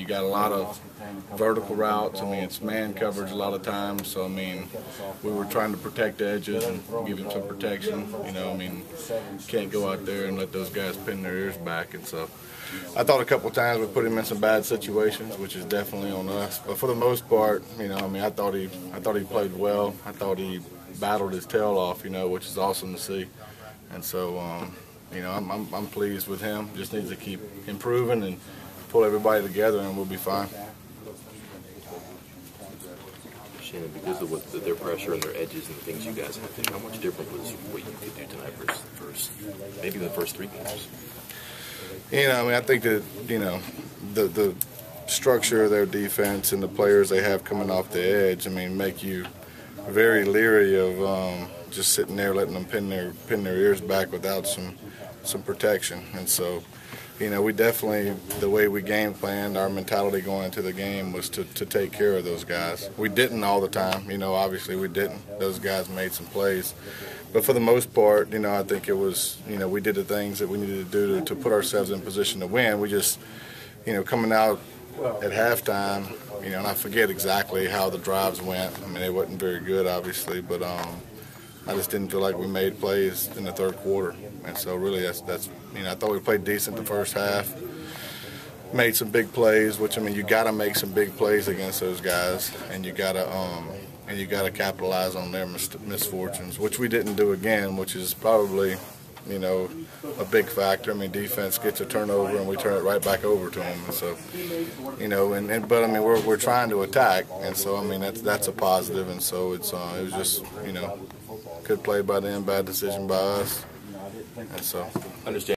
got a lot of vertical routes. I mean, it's man coverage a lot of times. So, I mean, we were trying to protect the edges and give him some protection. You know, I mean, can't go out there and let those guys pin their ears back. And so I thought a couple of times we put him in some bad situations, which is definitely on us. But for the most part, you know, I mean, I thought he played well. I thought he battled his tail off, you know, which is awesome to see. And so, you know, I'm pleased with him. Just needs to keep improving and pull everybody together, and we'll be fine. Shannon, because of their pressure and their edges and the things you guys have to do, how much different was what you could do tonight versus maybe the first 3 games? You know, I mean, I think that, you know, the structure of their defense and the players they have coming off the edge, I mean, make you very leery of just sitting there letting them pin their ears back without some protection. And so, you know, we definitely, the way we game planned, our mentality going into the game was to take care of those guys. We didn't all the time, you know, obviously we didn't. Those guys made some plays. But for the most part, you know, I think it was, you know, we did the things that we needed to do to put ourselves in position to win. We just, you know, coming out at halftime, you know, and I forget exactly how the drives went. I mean, they wasn't very good, obviously, but I just didn't feel like we made plays in the third quarter. And so really that's you know, I thought we played decent the first half, made some big plays, which, I mean, you got to make some big plays against those guys, and you got to capitalize on their misfortunes, which we didn't do again, which is probably, you know, a big factor. I mean, defense gets a turnover and we turn it right back over to them. And so, you know, but I mean, we're trying to attack, and so I mean that's a positive. And so it was just, you know, good play by them, bad decision by us, and so. Understand.